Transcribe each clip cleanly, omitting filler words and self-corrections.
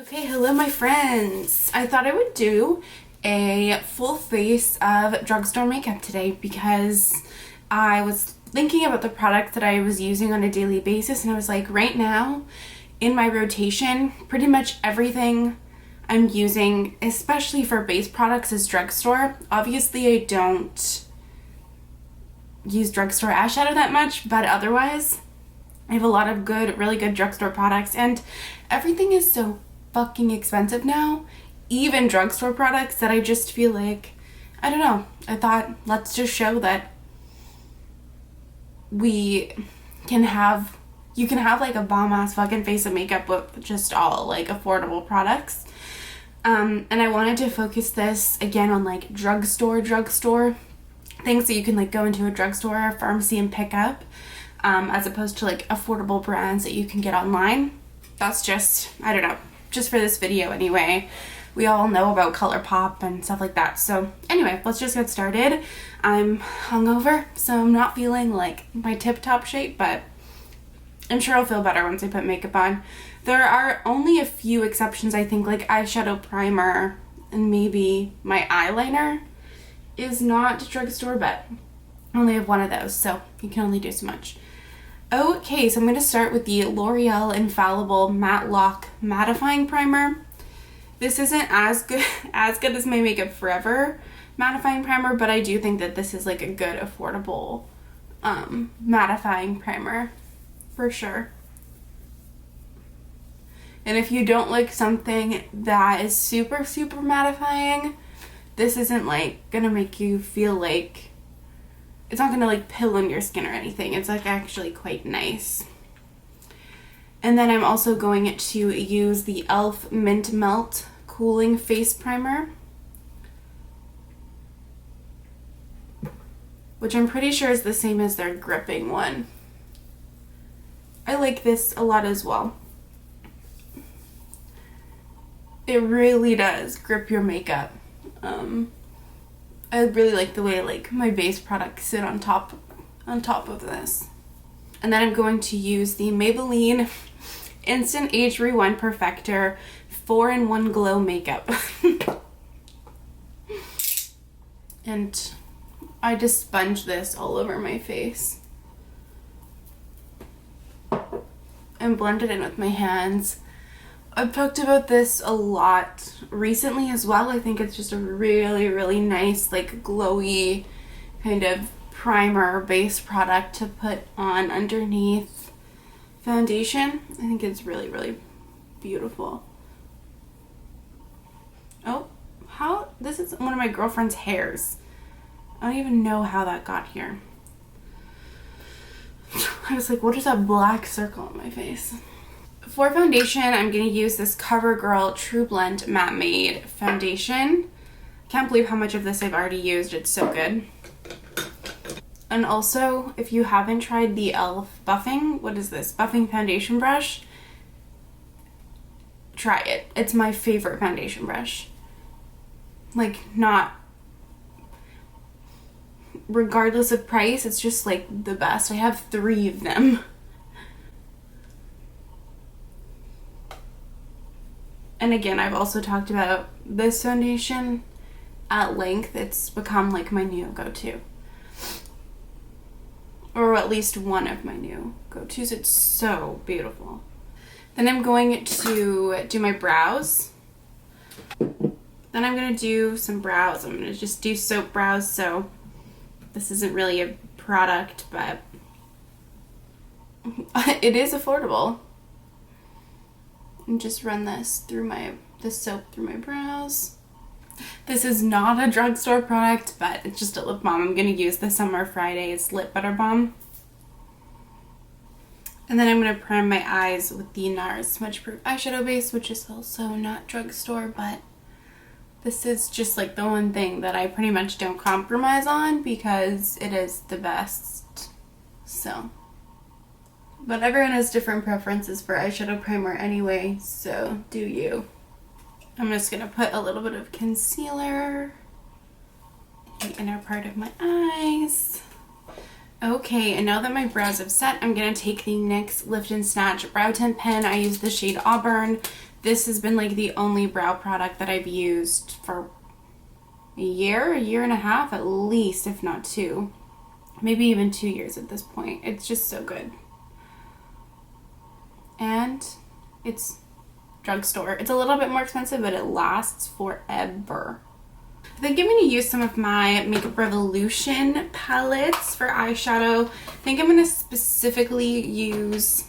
Okay, hello my friends. I thought I would do a full face of drugstore makeup today because I was thinking about the products that I was using on a daily basis, and I was like, right now in my rotation, pretty much everything I'm using, especially for base products, is drugstore. Obviously I don't use drugstore eyeshadow that much, but otherwise I have a lot of really good drugstore products, and everything is so fucking expensive now, even drugstore products, that I just feel like, I don't know, I thought let's just show that you can have like a bomb ass fucking face of makeup with just all like affordable products. And I wanted to focus this again on like drugstore things that you can like go into a drugstore or pharmacy and pick up, as opposed to like affordable brands that you can get online. That's just, I don't know, just for this video anyway. We all know about ColourPop and stuff like that. So anyway, let's just get started. I'm hungover, so I'm not feeling like my tip-top shape, but I'm sure I'll feel better once I put makeup on. There are only a few exceptions, I think, like eyeshadow primer and maybe my eyeliner is not drugstore, but I only have one of those, so you can only do so much. Okay, so I'm going to start with the L'Oreal Infallible Matte Lock Mattifying Primer. This isn't as good as my Makeup Forever mattifying primer, but I do think that this is like a good affordable mattifying primer for sure. And if you don't like something that is super mattifying, this isn't like gonna make you feel like, it's not gonna like pill in your skin or anything. It's like actually quite nice. And then I'm also going to use the e.l.f. Mint Melt Cooling Face Primer, which I'm pretty sure is the same as their gripping one. I like this a lot as well. It really does grip your makeup. I really like the way like my base products sit on top of this. And then I'm going to use the Maybelline Instant Age Rewind Perfector 4-in-1 Glow Makeup. And I just sponge this all over my face and blend it in with my hands. I've talked about this a lot recently as well. I think it's just a really nice like glowy kind of primer base product to put on underneath foundation. I think it's really beautiful. Oh, this is one of my girlfriend's hairs. I don't even know how that got here. I was like, what is that black circle on my face? For foundation, I'm going to use this Covergirl Trublend Matte Made foundation. Can't believe how much of this I've already used. It's so good. And also, if you haven't tried the e.l.f. buffing, what is this? Buffing foundation brush. Try it. It's my favorite foundation brush. Like, not regardless of price, it's just like the best. I have 3 of them. And again, I've also talked about this foundation at length. It's become like my new go-to. Or at least one of my new go-tos. It's so beautiful. Then I'm going to do my brows. Then I'm going to do some brows. I'm going to just do soap brows, so this isn't really a product, but it is affordable. And just run this soap through my brows. This is not a drugstore product, but it's just a lip balm. I'm going to use the Summer Fridays Lip Butter Balm. And then I'm going to prime my eyes with the NARS Smudge Proof Eyeshadow Base, which is also not drugstore, but this is just like the one thing that I pretty much don't compromise on because it is the best. So, but everyone has different preferences for eyeshadow primer anyway, so do you. I'm just going to put a little bit of concealer in the inner part of my eyes. Okay, and now that my brows have set, I'm going to take the NYX Lift and Snatch Brow Tint Pen. I use the shade Auburn. this has been like the only brow product that I've used for a year and a half at least, if not 2. Maybe even 2 years at this point. It's just so good. And it's Drugstore. It's a little bit more expensive, but it lasts forever. I think I'm going to use some of my Makeup Revolution palettes for eyeshadow. I think I'm going to specifically use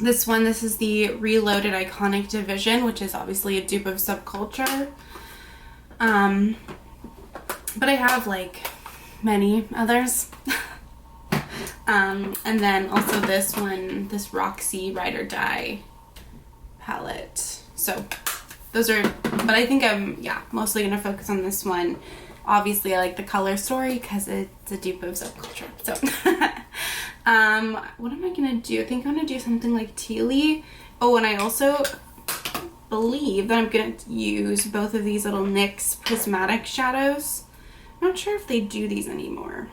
this one. This is the Reloaded Iconic Division, which is obviously a dupe of Subculture. But I have like many others. And then also this one, this Roxy Ride or Die palette. So those are, but I think I'm, yeah, mostly going to focus on this one. Obviously, I like the Color Story because it's a dupe of Subculture. So, what am I going to do? I think I'm going to do something like Tealy. Oh, and I also believe that I'm going to use both of these little NYX prismatic shadows. I'm not sure if they do these anymore,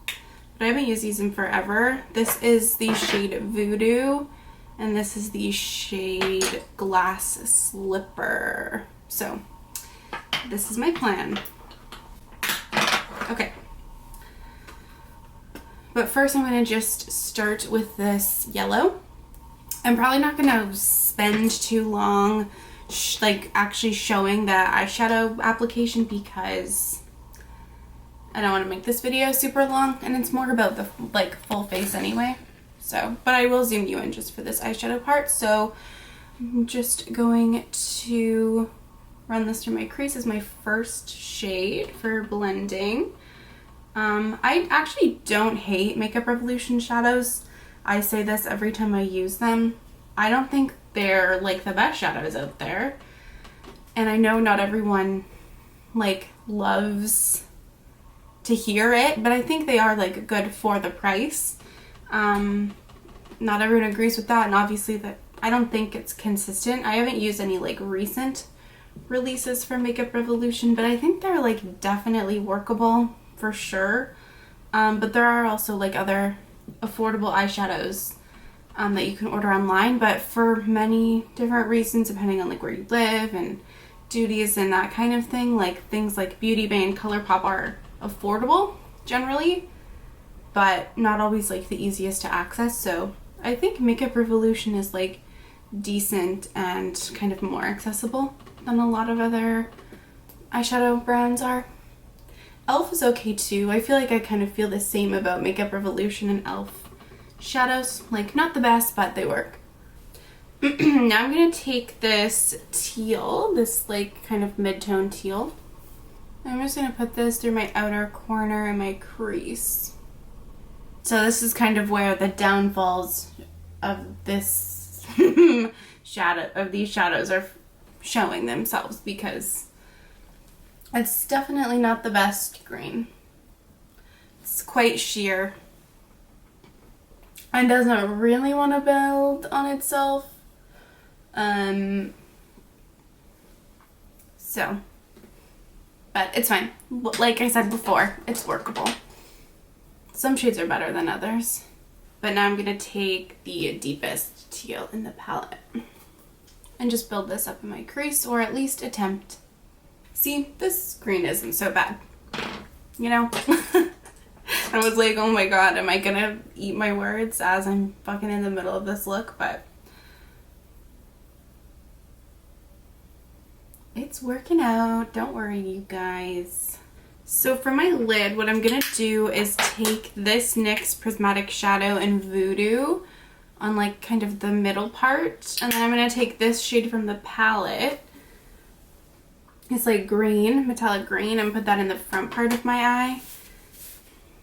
but I haven't used these in forever. This is the shade Voodoo, and this is the shade Glass Slipper. So this is my plan. Okay. But first I'm going to just start with this yellow. I'm probably not going to spend too long like actually showing the eyeshadow application because I don't want to make this video super long, and it's more about the like full face anyway. So, but I will zoom you in just for this eyeshadow part. So I'm just going to run this through my crease as my first shade for blending. I actually don't hate Makeup Revolution shadows. I say this every time I use them. I don't think they're like the best shadows out there. And I know not everyone like loves to hear it, but I think they are like good for the price. Not everyone agrees with that, and obviously that I don't think it's consistent. I haven't used any like recent releases for Makeup Revolution, but I think they're like definitely workable for sure. But there are also like other affordable eyeshadows that you can order online, but for many different reasons, depending on like where you live and duties and that kind of thing, like things like Beauty Bay and ColourPop are affordable generally, but not always like the easiest to access. So I think Makeup Revolution is like decent and kind of more accessible than a lot of other eyeshadow brands are. e.l.f. is okay too. I feel like I kind of feel the same about Makeup Revolution and e.l.f. shadows. Like not the best, but they work. Now I'm going to take this teal, this like kind of mid-tone teal. I'm just going to put this through my outer corner and my crease. So this is kind of where the downfalls of this shadow, of these shadows are showing themselves, because it's definitely not the best green. It's quite sheer and doesn't really want to build on itself. So, but it's fine. Like I said before, it's workable. Some shades are better than others. But now I'm going to take the deepest teal in the palette and just build this up in my crease, or at least attempt. See, this green isn't so bad, you know? I was like, oh my god, am I going to eat my words as I'm fucking in the middle of this look? But it's working out. Don't worry, you guys. So for my lid, what I'm going to do is take this NYX Prismatic Shadow in Voodoo on like kind of the middle part. And then I'm going to take this shade from the palette. It's like green, metallic green, and put that in the front part of my eye.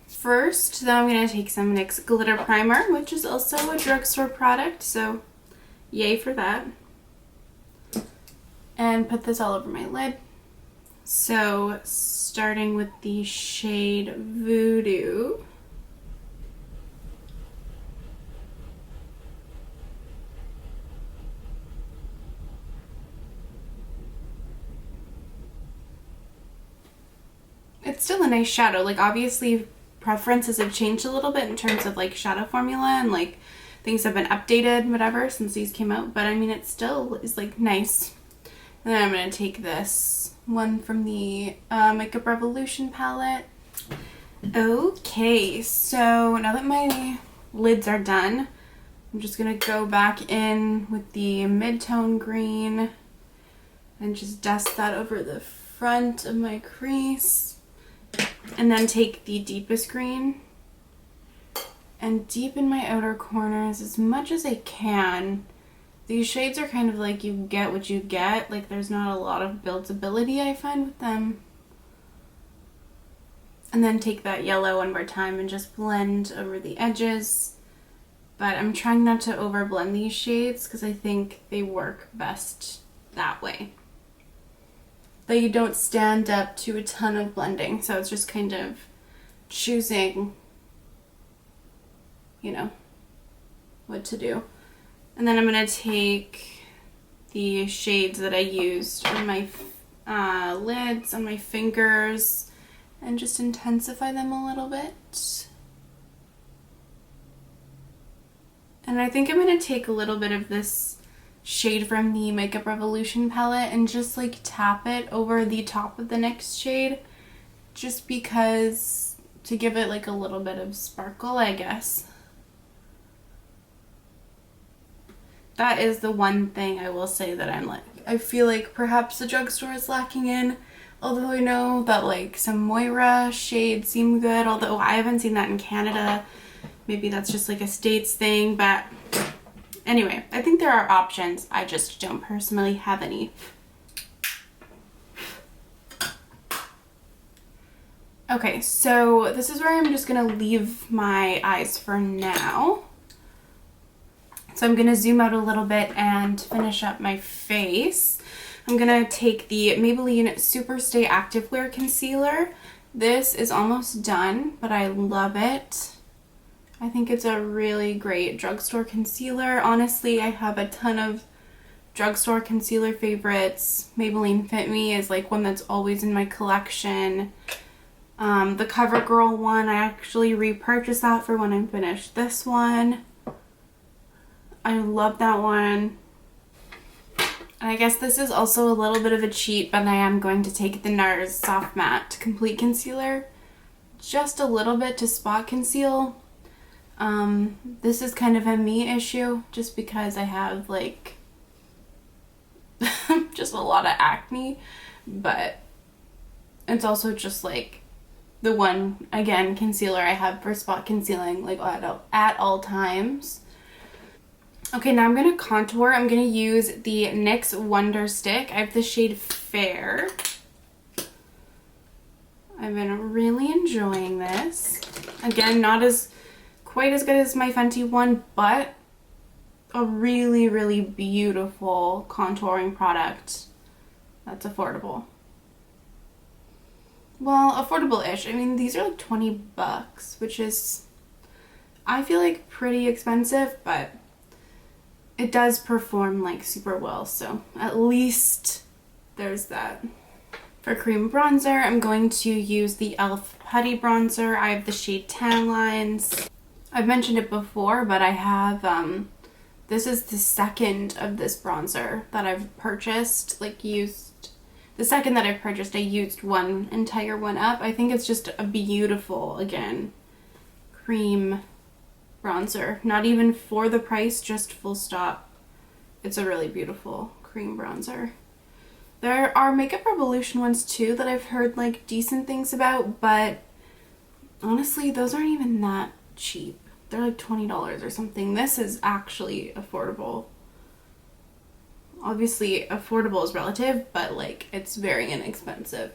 First, then I'm going to take some NYX Glitter Primer, which is also a drugstore product. So yay for that. And put this all over my lid. So starting with the shade Voodoo. It's still a nice shadow. Like obviously preferences have changed a little bit in terms of like shadow formula and like things have been updated, whatever, since these came out. But I mean, it still is like nice. And then I'm going to take this one from the Makeup Revolution palette. Okay, so now that my lids are done, I'm just going to go back in with the mid-tone green and just dust that over the front of my crease. And then take the deepest green and deepen my outer corners as much as I can. These shades are kind of like you get what you get. Like there's not a lot of buildability I find with them. And then take that yellow one more time and just blend over the edges. But I'm trying not to overblend these shades because I think they work best that way. That you don't stand up to a ton of blending. So it's just kind of choosing, you know, what to do. And then I'm going to take the shades that I used on my lids, on my fingers, and just intensify them a little bit. And I think I'm going to take a little bit of this shade from the Makeup Revolution palette and just like tap it over the top of the next shade, just because to give it like a little bit of sparkle, I guess. That is the one thing I will say that I feel like perhaps the Drugstore is lacking in, although I know that like some Moira shades seem good, although I haven't seen that in Canada. Maybe that's just like a States thing, but anyway, I think there are options. I just don't personally have any. Okay, so this is where I'm just gonna leave my eyes for now. So I'm gonna zoom out a little bit and finish up my face. I'm gonna take the Maybelline Superstay Activewear Concealer. This is almost done, but I love it. I think it's a really great drugstore concealer. Honestly, I have a ton of drugstore concealer favorites. Maybelline Fit Me is like one that's always in my collection. The Covergirl one, I actually repurchased that for when I finished this one. I love that one. And I guess this is also a little bit of a cheat, but I am going to take the NARS Soft Matte Complete Concealer. Just a little bit to spot conceal. This is kind of a me issue just because I have like just a lot of acne, but it's also just like the one, again, concealer I have for spot concealing like at all times. Okay, now I'm going to contour. I'm going to use the NYX Wonder Stick. I have the shade Fair. I've been really enjoying this. Again, not quite as good as my Fenty one, but a really, really beautiful contouring product that's affordable. Well, affordable-ish. I mean, these are like 20 bucks, which is, I feel like, pretty expensive, but it does perform like super well, so at least there's that. For cream bronzer, I'm going to use the e.l.f. Putty bronzer. I have the shade Tan Lines. I've mentioned it before, but I have, this is the second of this bronzer that I've purchased, like used. The second that I've purchased, I used one entire one up. I think it's just a beautiful, again, cream bronzer. Not even for the price, just full stop. It's a really beautiful cream bronzer. There are Makeup Revolution ones too that I've heard like decent things about, but honestly, those aren't even that cheap. They're like $20 or something. This is actually affordable. Obviously, affordable is relative, but like it's very inexpensive.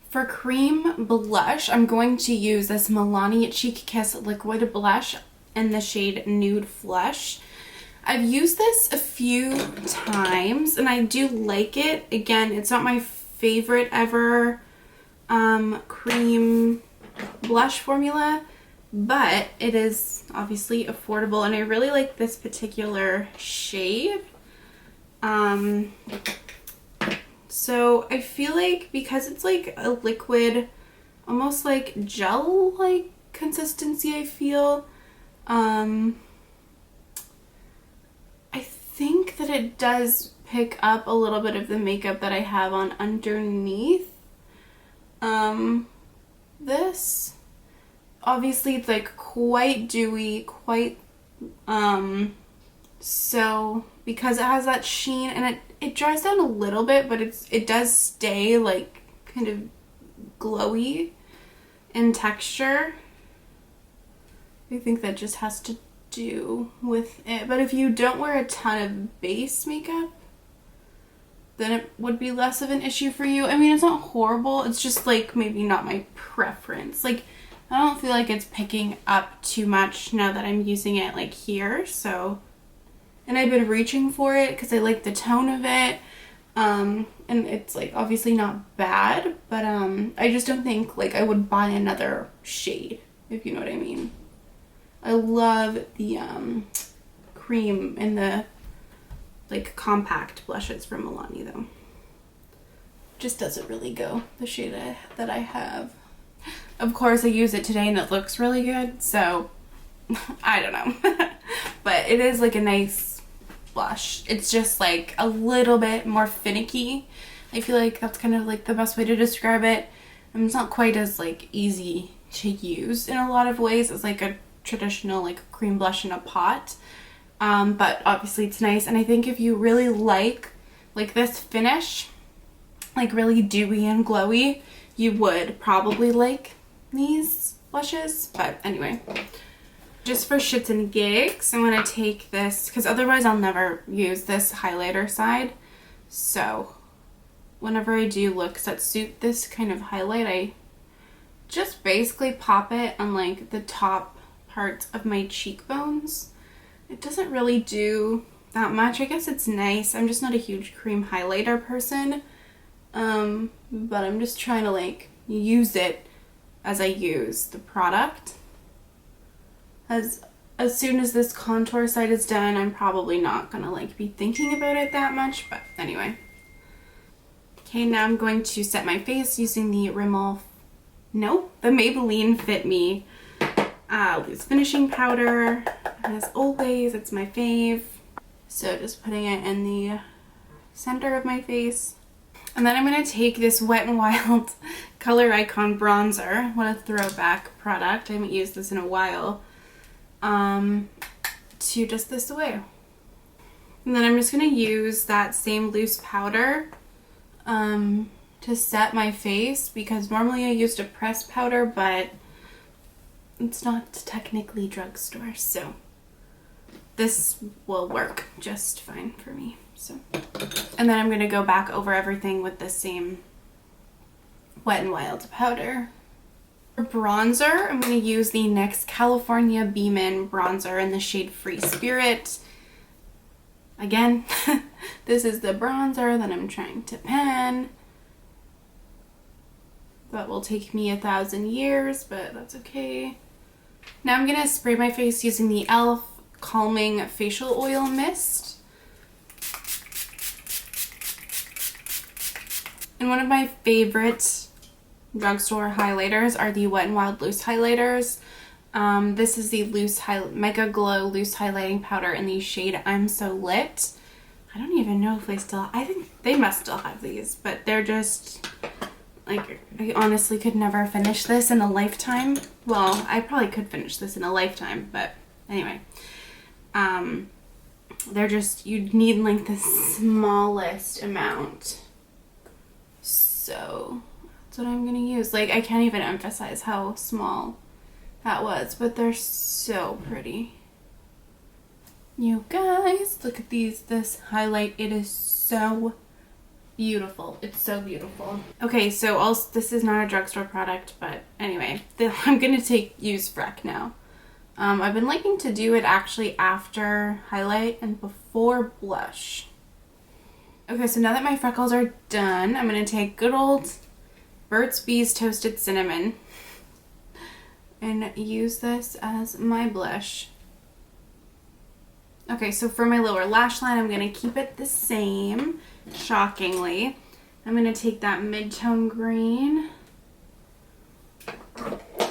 For cream blush, I'm going to use this Milani Cheek Kiss liquid blush in the shade Nude Flush. I've used this a few times and I do like it. Again, it's not my favorite ever cream blush formula, but it is obviously affordable and I really like this particular shade. So I feel like because it's like a liquid, almost like gel-like consistency, I feel, think that it does pick up a little bit of the makeup that I have on underneath. This, obviously it's like quite dewy, quite, so because it has that sheen and it dries down a little bit, but it does stay like kind of glowy in texture. I think that just has to do with it. But if you don't wear a ton of base makeup, then it would be less of an issue for you. I mean, it's not horrible. It's just like maybe not my preference. Like, I don't feel like it's picking up too much now that I'm using it like here. So, and I've been reaching for it because I like the tone of it. And it's like obviously not bad, but I just don't think like I would buy another shade, if you know what I mean. I love the cream and the like compact blushes from Milani though. Just doesn't really go the shade that I have. Of course I use it today and it looks really good, so I don't know. But it is like a nice blush. It's just like a little bit more finicky. I feel like that's kind of like the best way to describe it. And it's not quite as like easy to use in a lot of ways as like a traditional like cream blush in a pot. But obviously it's nice, and I think if you really like this finish, like really dewy and glowy, you would probably like these blushes. But anyway, just for shits and gigs, I'm gonna take this because otherwise I'll never use this highlighter side. So whenever I do looks that suit this kind of highlight, I just basically pop it on like the top parts of my cheekbones. It doesn't really do that much. I guess it's nice. I'm just not a huge cream highlighter person. But I'm just trying to like use it as I use the product. As soon as this contour side is done, I'm probably not gonna like be thinking about it that much, but anyway. Okay, now I'm going to set my face using the the Maybelline Fit Me loose finishing powder. As always, it's my fave. So just putting it in the center of my face. And then I'm going to take this Wet n Wild Coloricon bronzer. What a throwback product. I haven't used this in a while. To dust this away. And then I'm just going to use that same loose powder to set my face, because normally I used a pressed powder, but it's not technically drugstore, so this will work just fine for me. So, and then I'm going to go back over everything with the same Wet n Wild powder. For bronzer, I'm going to use the NYX California Beamin bronzer in the shade Free Spirit. Again, this is the bronzer that I'm trying to pan. That will take me 1,000 years, but that's okay. Now I'm going to spray my face using the e.l.f. Calming Facial Oil Mist. And one of my favorite drugstore highlighters are the Wet n Wild Loose Highlighters. This is the Mega Glow Loose Highlighting Powder in the shade I'm So Lit. I don't even know if I think they must still have these, but they're just, like, I honestly could never finish this in a lifetime. Well, I probably could finish this in a lifetime, but anyway. They're just, you need like the smallest amount. So that's what I'm gonna use. Like, I can't even emphasize how small that was, but they're so pretty. You guys, look at this highlight. It is so beautiful. It's so beautiful. Okay, so also, this is not a drugstore product, but anyway, I'm gonna use Freck now. I've been liking to do it actually after highlight and before blush. Okay, so now that my freckles are done, I'm gonna take good old Burt's Bees Toasted Cinnamon and use this as my blush. Okay, so for my lower lash line, I'm gonna keep it the same, shockingly. I'm gonna take that mid-tone green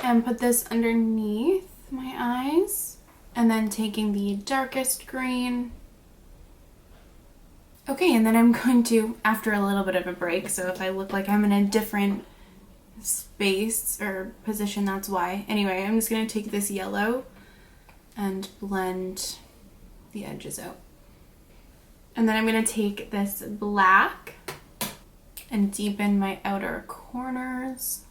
and put this underneath my eyes, and then taking the darkest green Okay, and then I'm going to, after a little bit of a break, so if I look like I'm in a different space or position, that's why. Anyway, I'm just going to take this yellow and blend the edges out. And then I'm going to take this black and deepen my outer corners.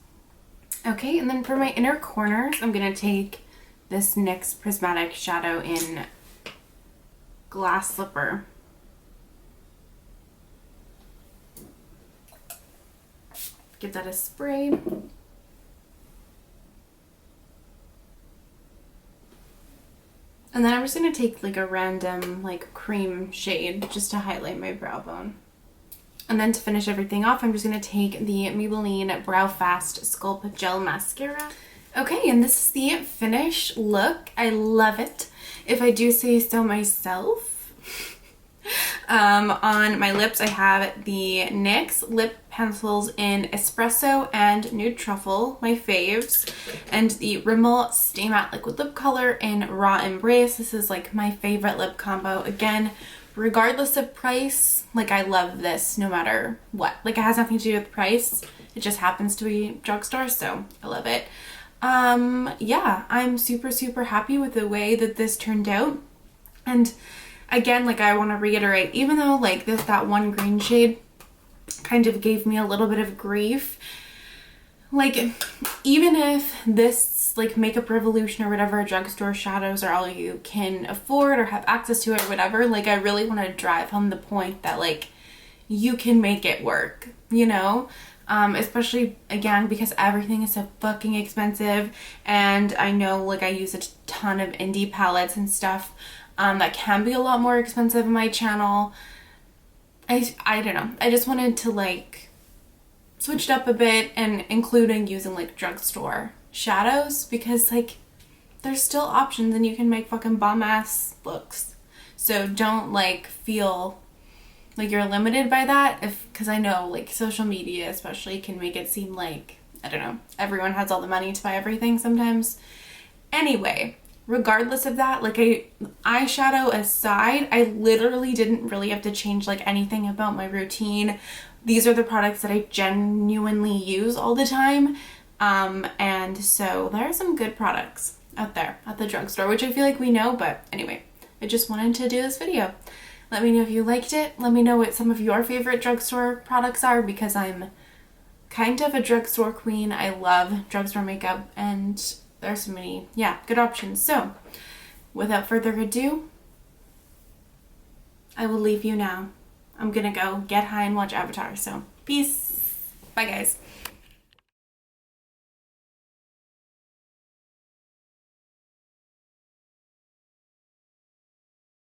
Okay, and then for my inner corners, I'm going to take this NYX Prismatic Shadow in Glass Slipper. Give that a spray. And then I'm just going to take like a random like cream shade just to highlight my brow bone. And then to finish everything off, I'm just going to take the Maybelline Brow Fast Sculpt Gel Mascara. Okay, and this is the finished look. I love it, if I do say so myself. On my lips, I have the NYX lip pencils in Espresso and Nude Truffle, my faves, and the Rimmel Stay Matte Liquid Lip Color in Raw Embrace. This is like my favorite lip combo. Again, regardless of price, like I love this no matter what. Like it has nothing to do with price. It just happens to be drugstore, so I love it. Yeah, I'm super happy with the way that this turned out. And again, like I want to reiterate, even though like that one green shade kind of gave me a little bit of grief, like even if this like Makeup Revolution or whatever drugstore shadows are all you can afford or have access to or whatever, like I really want to drive home the point that like you can make it work, you know? Especially again because everything is so fucking expensive, and I know like I use a ton of indie palettes and stuff that can be a lot more expensive in my channel. I don't know, I just wanted to like switch it up a bit, and including using like drugstore shadows, because like there's still options and you can make fucking bomb ass looks. So don't like feel like you're limited by that, because I know like social media especially can make it seem like, I don't know, everyone has all the money to buy everything sometimes. Anyway, regardless of that, like eyeshadow aside, I literally didn't really have to change like anything about my routine. These are the products that I genuinely use all the time. And so there are some good products out there at the drugstore, which I feel like we know, but anyway, I just wanted to do this video. Let me know if you liked it. Let me know what some of your favorite drugstore products are, because I'm kind of a drugstore queen. I love drugstore makeup, and there's so many, yeah, good options. So without further ado, I will leave you now. I'm gonna go get high and watch Avatar. So peace. Bye guys.